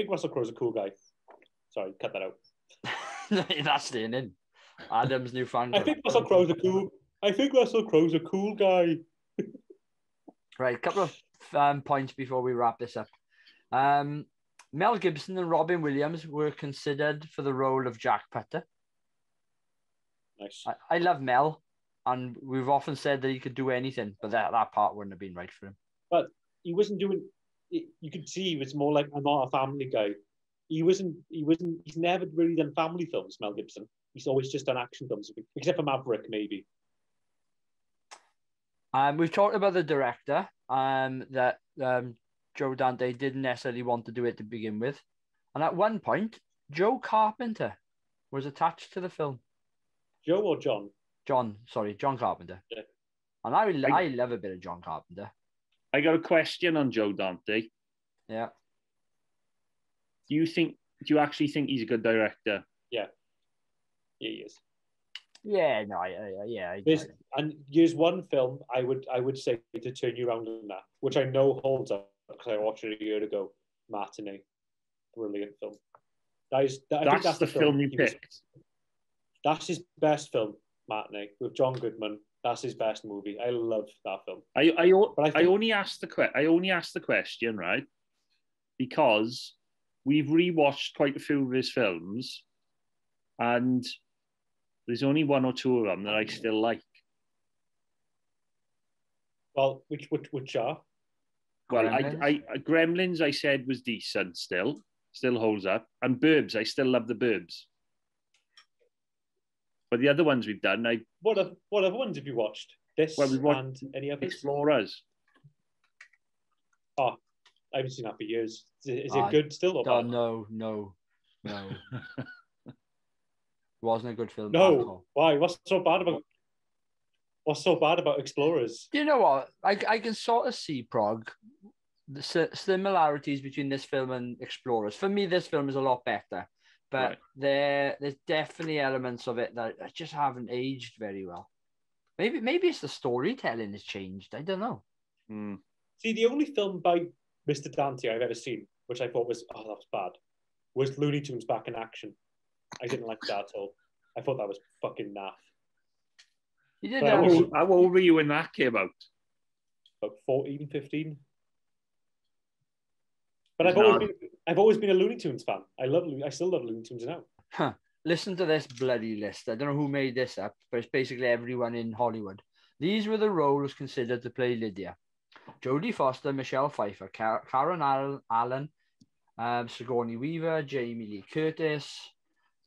Russell Crowe's a cool guy. Sorry, cut that out. That's staying in. Adam's new fan. I think Russell Crowe's a cool guy. Right, a couple of points before we wrap this up. Mel Gibson and Robin Williams were considered for the role of Jack Putter. Nice. I love Mel, and we've often said that he could do anything, but that part wouldn't have been right for him. But he wasn't doing. You could see he was more like, I'm not a family guy. He's never really done family films, Mel Gibson. He's always just done action films, except for Maverick, maybe. We've talked about the director, that Joe Dante didn't necessarily want to do it to begin with. And at one point, Joe Carpenter was attached to the film. Joe or John? John Carpenter. Yeah. And I love a bit of John Carpenter. I got a question on Joe Dante. Yeah. Do you actually think he's a good director? Yeah. He is. Yeah, no, and here's one film I would say to turn you around on that, which I know holds up because I watched it a year ago. Matinee, brilliant film. That's the film you picked. That's his best film, Matinee, with John Goodman. That's his best movie. I love that film. I only asked the question, right, because we've rewatched quite a few of his films, and there's only one or two of them that I still like. Well, which are? Well, Gremlins I said was decent still holds up. And Burbs, I still love the Burbs. But the other ones we've done, What other ones have you watched? This and any others? Explorers. Oh, I haven't seen that for years. Is it good still? Or bad? No. Wasn't a good film. No, why? What's so bad about Explorers? Do you know what? I can sort of see the similarities between this film and Explorers. For me, this film is a lot better, but there's definitely elements of it that just haven't aged very well. Maybe it's the storytelling has changed. I don't know. See, the only film by Mr. Dante I've ever seen, which I thought was, that was bad, was Looney Tunes Back in Action. I didn't like that at all. I thought that was fucking naff. You did how old were you when that came out? About 14, 15. But I've always been a Looney Tunes fan. I still love Looney Tunes now. Huh. Listen to this bloody list. I don't know who made this up, but it's basically everyone in Hollywood. These were the roles considered to play Lydia: Jodie Foster, Michelle Pfeiffer, Karen Allen, Sigourney Weaver, Jamie Lee Curtis,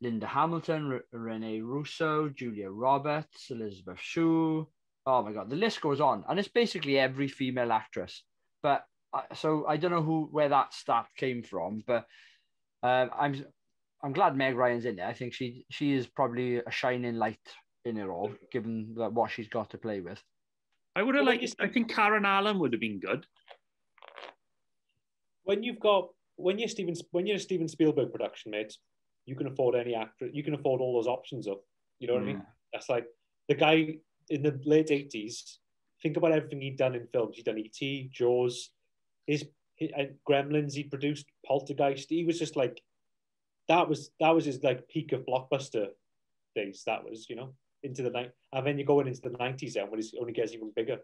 Linda Hamilton, Renee Russo, Julia Roberts, Elizabeth Shue. Oh my God, the list goes on, and it's basically every female actress. But so I don't know where that stat came from, but I'm glad Meg Ryan's in there. I think she is probably a shining light in it all, given what she's got to play with. I would have liked. I think Karen Allen would have been good. When you're a Steven Spielberg production, mate, you can afford any actor. You can afford all those options up. You know what I mean? That's like the guy in the late 80s. Think about everything he'd done in films. He'd done E.T., Jaws, his Gremlins. He produced Poltergeist. He was just like, that was his like peak of blockbuster days. That was, into the night, and then you're going into the 90s then when it only gets even bigger.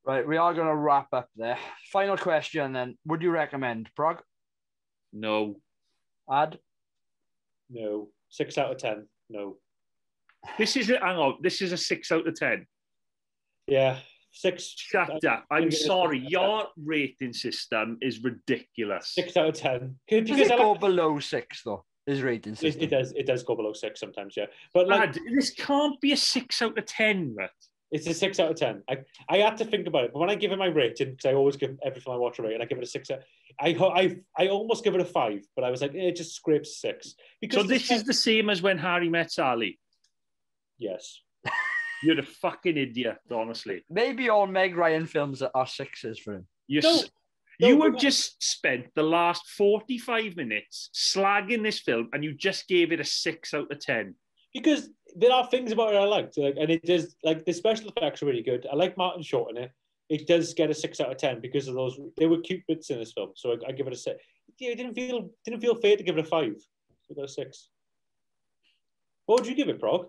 Right, we are going to wrap up there. Final question then: would you recommend Prague? No. Ad? No. 6 out of 10. No. This is a 6 out of 10. Yeah, 6. Shut up. I'm sorry. Your rating system is ridiculous. 6 out of 10. Does it go below 6 though? His rating system. It does go below 6 sometimes, yeah. But like, this can't be a 6 out of 10, Matt. It's a 6 out of 10. I had to think about it, but when I give it my rating, because I always give every film I watch a rating, I give it a 6. I almost give it a 5, but I was like, it just scrapes 6. So this is the same as When Harry Met Sally? Yes. You're a fucking idiot, honestly. Maybe all Meg Ryan films are 6s for him. You have just spent the last 45 minutes slagging this film, and you just gave it a 6 out of 10. Because there are things about it I liked, and it does, like, the special effects are really good. I like Martin Short in it. It does get a 6 out of 10 because of those. There were cute bits in this film, so I give it a 6. Yeah, it didn't feel fair to give it a 5. So I got a 6. What would you give it, Prog?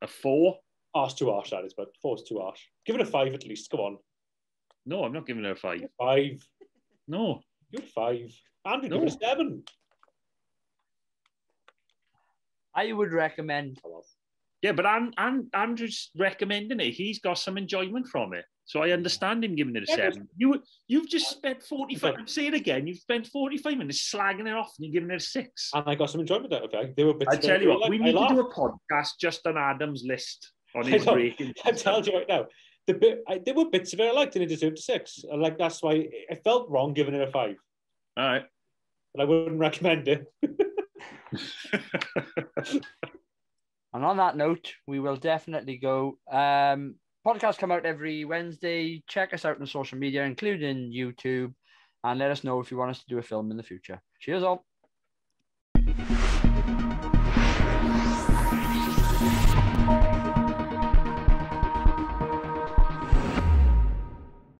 A 4. Oh, it's too harsh, that is, but 4 is too harsh. Give it a 5 at least. Come on. No, I'm not giving it a 5. 5. No. Give it 5. Andrew, give it a 7. I would recommend. Yeah, but Andrew's recommending it. He's got some enjoyment from it. So I understand him giving it a 7. You've just spent 45. Say it again. You've spent 45 minutes slagging it off and you're giving it a 6. And I got some enjoyment out of it. There were bits. I tell you what, we need to do a podcast just on Adam's list on his rating. I'm telling you right now. There were bits of it I liked and it deserved a 6. And like that's why I felt wrong giving it a 5. All right. But I wouldn't recommend it. And on that note, we will definitely go. Podcasts come out every Wednesday. Check us out on social media, including YouTube, and let us know if you want us to do a film in the future. Cheers all.